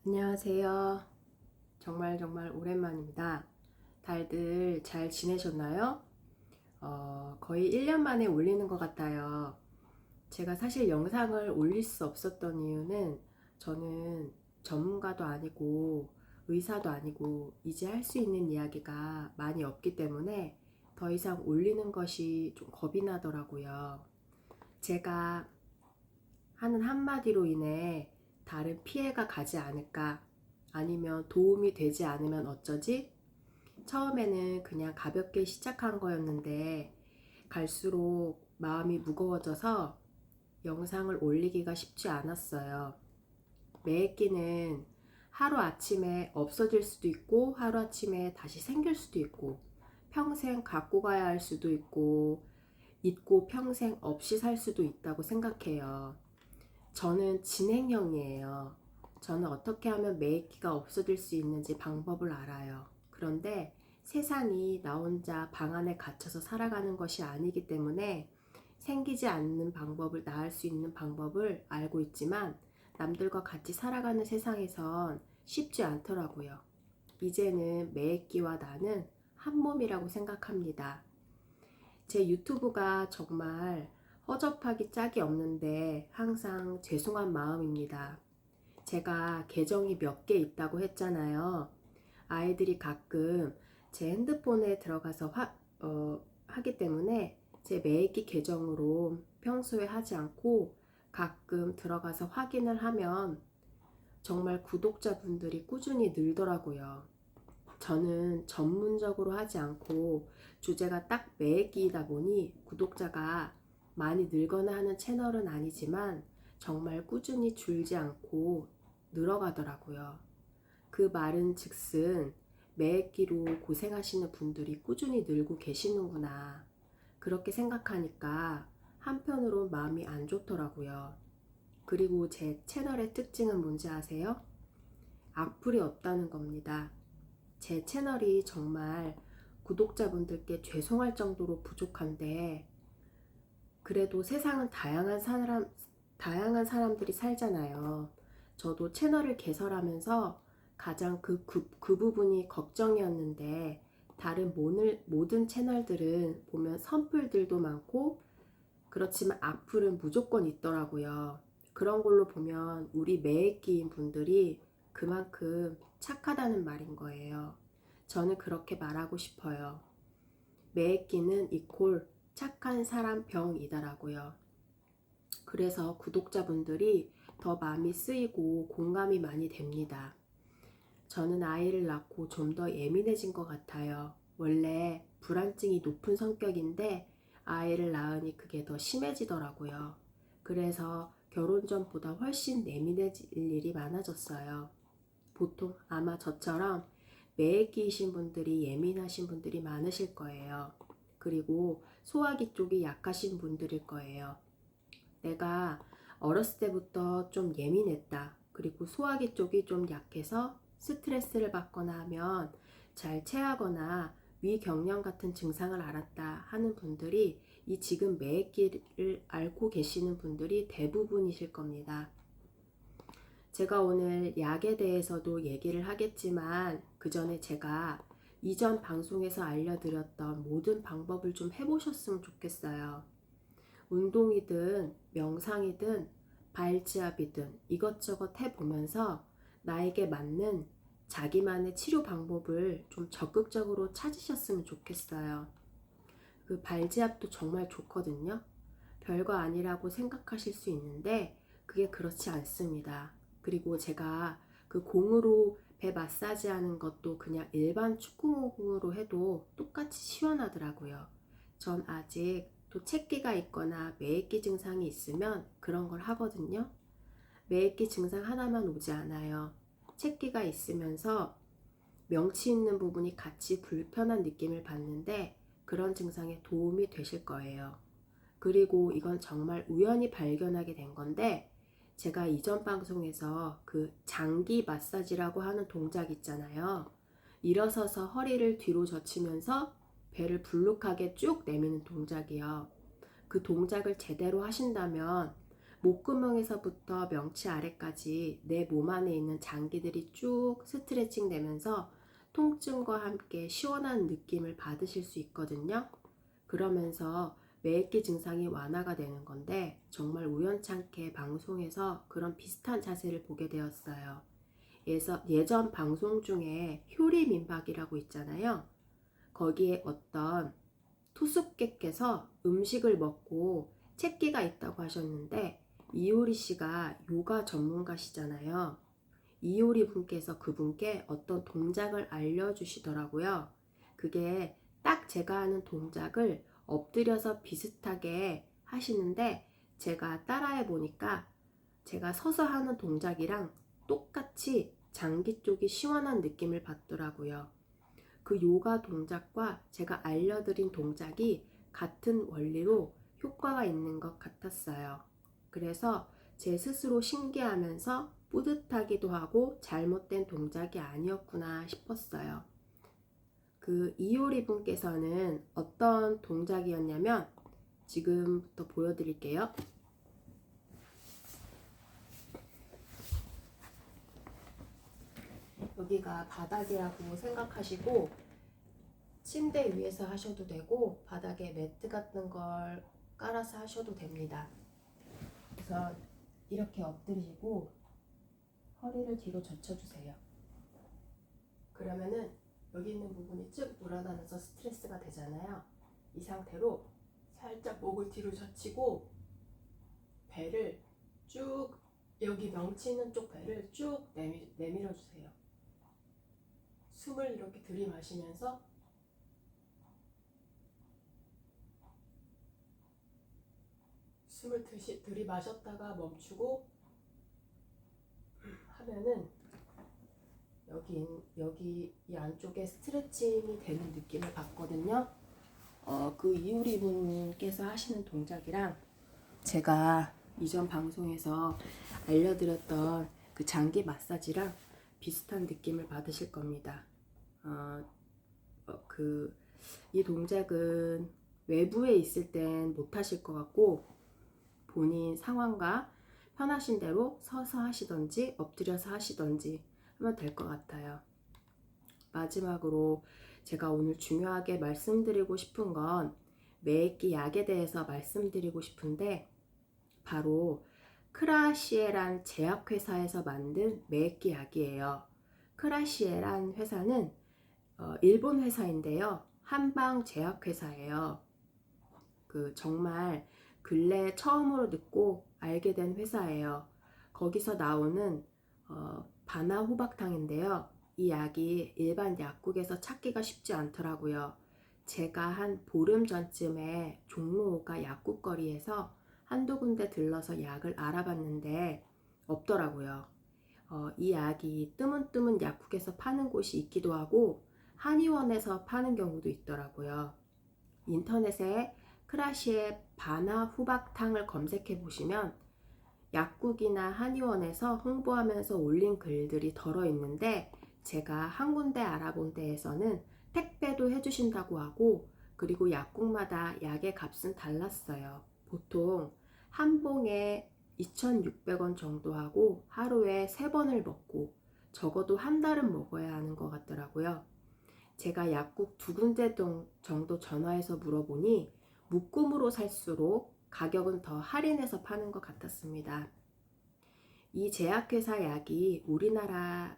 안녕하세요. 정말 오랜만입니다. 다들 잘 지내셨나요? 거의 1년 만에 올리는 것 같아요. 제가 사실 영상을 올릴 수 없었던 이유는 저는 전문가도 아니고 의사도 아니고 이제 할 수 있는 이야기가 많이 없기 때문에 더 이상 올리는 것이 좀 겁이 나더라고요. 제가 하는 한마디로 인해 다른 피해가 가지 않을까? 아니면 도움이 되지 않으면 어쩌지? 처음에는 그냥 가볍게 시작한 거였는데 갈수록 마음이 무거워져서 영상을 올리기가 쉽지 않았어요. 매액기는 하루아침에 없어질 수도 있고 하루아침에 다시 생길 수도 있고 평생 갖고 가야 할 수도 있고 잊고 평생 없이 살 수도 있다고 생각해요. 저는 진행형이에요. 저는 어떻게 하면 매익기가 없어질 수 있는지 방법을 알아요. 그런데 세상이 나 혼자 방 안에 갇혀서 살아가는 것이 아니기 때문에 생기지 않는 방법을 낳을 수 있는 방법을 알고 있지만 남들과 같이 살아가는 세상에선 쉽지 않더라고요. 이제는 매익기와 나는 한 몸이라고 생각합니다. 제 유튜브가 정말 허접하기 짝이 없는데 항상 죄송한 마음입니다. 제가 계정이 몇 개 있다고 했잖아요. 아이들이 가끔 제 핸드폰에 들어가서 하기 때문에 제 매일기 계정으로 평소에 하지 않고 가끔 들어가서 확인을 하면 정말 구독자분들이 꾸준히 늘더라고요. 저는 전문적으로 하지 않고 주제가 딱 매기이다 보니 구독자가 많이 늘거나 하는 채널은 아니지만 정말 꾸준히 줄지 않고 늘어가더라고요. 그 말은 즉슨 매기로 고생하시는 분들이 꾸준히 늘고 계시는구나. 그렇게 생각하니까 한편으로 마음이 안 좋더라고요. 그리고 제 채널의 특징은 뭔지 아세요? 악플이 없다는 겁니다. 제 채널이 정말 구독자분들께 죄송할 정도로 부족한데 그래도 세상은 다양한 사람들이 살잖아요. 저도 채널을 개설하면서 가장 그 부분이 걱정이었는데 다른 모든 채널들은 보면 선플들도 많고 그렇지만 악플은 무조건 있더라고요. 그런 걸로 보면 우리 매액기인 분들이 그만큼 착하다는 말인 거예요. 저는 그렇게 말하고 싶어요. 매액기는 이콜 착한 사람 병이다라고요. 그래서 구독자분들이 더 마음이 쓰이고 공감이 많이 됩니다. 저는 아이를 낳고 좀 더 예민해진 것 같아요. 원래 불안증이 높은 성격인데 아이를 낳으니 그게 더 심해지더라고요. 그래서 결혼 전보다 훨씬 예민해질 일이 많아졌어요. 보통 아마 저처럼 매액기이신 분들이 예민하신 분들이 많으실 거예요. 그리고 소화기 쪽이 약하신 분들일 거예요. 내가 어렸을 때부터 좀 예민했다. 그리고 소화기 쪽이 좀 약해서 스트레스를 받거나 하면 잘 체하거나 위경련 같은 증상을 알았다 하는 분들이 이 지금 매액기를 앓고 계시는 분들이 대부분이실 겁니다. 제가 오늘 약에 대해서도 얘기를 하겠지만 그 전에 제가 이전 방송에서 알려드렸던 모든 방법을 좀 해보셨으면 좋겠어요. 운동이든 명상이든 발지압이든 이것저것 해보면서 나에게 맞는 자기만의 치료 방법을 좀 적극적으로 찾으셨으면 좋겠어요. 그 발지압도 정말 좋거든요. 별거 아니라고 생각하실 수 있는데 그게 그렇지 않습니다. 그리고 제가 그 공으로 배 마사지 하는 것도 그냥 일반 축구공으로 해도 똑같이 시원하더라고요. 전 아직 또 체기가 있거나 매액기 증상이 있으면 그런 걸 하거든요. 매액기 증상 하나만 오지 않아요. 체기가 있으면서 명치 있는 부분이 같이 불편한 느낌을 받는데 그런 증상에 도움이 되실 거예요. 그리고 이건 정말 우연히 발견하게 된 건데 제가 이전 방송에서 그 장기 마사지라고 하는 동작 있잖아요. 일어서서 허리를 뒤로 젖히면서 배를 불룩하게 쭉 내미는 동작이요. 그 동작을 제대로 하신다면 목구멍에서부터 명치 아래까지 내 몸 안에 있는 장기들이 쭉 스트레칭 되면서 통증과 함께 시원한 느낌을 받으실 수 있거든요. 그러면서 매액기 증상이 완화가 되는 건데, 정말 우연찮게 방송에서 그런 비슷한 자세를 보게 되었어요. 예전 방송 중에 효리민박이라고 있잖아요. 거기에 어떤 투숙객께서 음식을 먹고 채기가 있다고 하셨는데, 이효리 씨가 요가 전문가시잖아요. 이효리 분께서 그분께 어떤 동작을 알려주시더라고요. 그게 딱 제가 하는 동작을 엎드려서 비슷하게 하시는데, 제가 따라해 보니까 제가 서서 하는 동작이랑 똑같이 장기 쪽이 시원한 느낌을 받더라고요. 그 요가 동작과 제가 알려드린 동작이 같은 원리로 효과가 있는 것 같았어요. 그래서 제 스스로 신기하면서 뿌듯하기도 하고 잘못된 동작이 아니었구나 싶었어요. 그 이효리 분께서는 어떤 동작이었냐면, 지금부터 보여드릴게요. 여기가 바닥이라고 생각하시고 침대 위에서 하셔도 되고 바닥에 매트 같은 걸 깔아서 하셔도 됩니다. 우선 이렇게 엎드리시고 허리를 뒤로 젖혀주세요. 그러면은 여기 있는 부분이 쭉 돌아가면서 스트레스가 되잖아요. 이 상태로 살짝 목을 뒤로 젖히고 배를 쭉, 여기 명치 있는 쪽 배를 쭉 내밀어 주세요. 숨을 이렇게 들이마시면서 숨을 들이마셨다가 멈추고 하면은 여기 이 안쪽에 스트레칭이 되는 느낌을 받거든요. 그 이효리 분께서 하시는 동작이랑 제가 이전 방송에서 알려드렸던 그 장기 마사지랑 비슷한 느낌을 받으실 겁니다. 이 동작은 외부에 있을 땐 못하실 것 같고, 본인 상황과 편하신 대로 서서 하시던지 엎드려서 하시던지 하면 될 것 같아요. 마지막으로 제가 오늘 중요하게 말씀드리고 싶은 건 매액기 약에 대해서 말씀드리고 싶은데, 바로 크라시에란 제약회사에서 만든 매액기 약이에요. 크라시에란 회사는 일본 회사인데요. 한방 제약회사예요. 정말 근래 처음으로 듣고 알게 된 회사예요. 거기서 나오는 바나 호박탕인데요. 이 약이 일반 약국에서 찾기가 쉽지 않더라고요. 제가 한 보름 전쯤에 종로가 약국거리에서 한두 군데 들러서 약을 알아봤는데 없더라고요. 이 약이 뜨문뜨문 약국에서 파는 곳이 있기도 하고 한의원에서 파는 경우도 있더라고요. 인터넷에 크라시의 바나 후박탕을 검색해 보시면 약국이나 한의원에서 홍보하면서 올린 글들이 덜어 있는데, 제가 한 군데 알아본 데에서는 택배도 해주신다고 하고, 그리고 약국마다 약의 값은 달랐어요. 보통 한 봉에 2,600원 정도 하고 하루에 3번을 먹고 적어도 한 달은 먹어야 하는 것 같더라고요. 제가 약국 2군데 정도 전화해서 물어보니 묶음으로 살수록 가격은 더 할인해서 파는 것 같았습니다. 이 제약회사 약이 우리나라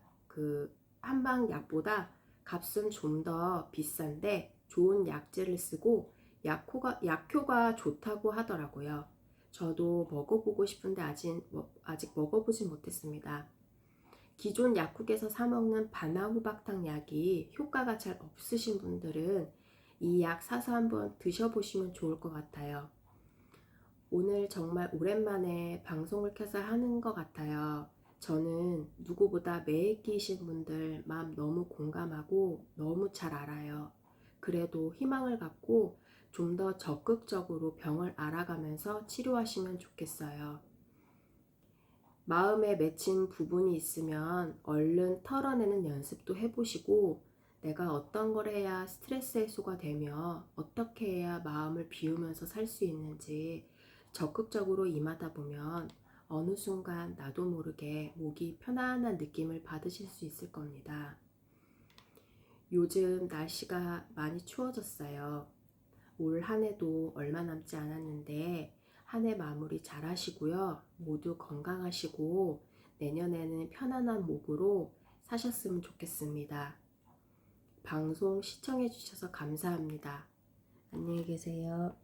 한방 약보다 값은 좀 더 비싼데 좋은 약재를 쓰고 약효가 좋다고 하더라고요. 저도 먹어보고 싶은데 아직 먹어보진 못했습니다. 기존 약국에서 사 먹는 바나후박탕 약이 효과가 잘 없으신 분들은 이 약 사서 한번 드셔보시면 좋을 것 같아요. 오늘 정말 오랜만에 방송을 켜서 하는 것 같아요. 저는 누구보다 매액기이신 분들 마음 너무 공감하고 너무 잘 알아요. 그래도 희망을 갖고 좀 더 적극적으로 병을 알아가면서 치료하시면 좋겠어요. 마음에 맺힌 부분이 있으면 얼른 털어내는 연습도 해보시고, 내가 어떤 걸 해야 스트레스 해소가 되며 어떻게 해야 마음을 비우면서 살 수 있는지 적극적으로 임하다 보면 어느 순간 나도 모르게 목이 편안한 느낌을 받으실 수 있을 겁니다. 요즘 날씨가 많이 추워졌어요. 올 한 해도 얼마 남지 않았는데 한 해 마무리 잘 하시고요. 모두 건강하시고 내년에는 편안한 목으로 사셨으면 좋겠습니다. 방송 시청해 주셔서 감사합니다. 안녕히 계세요.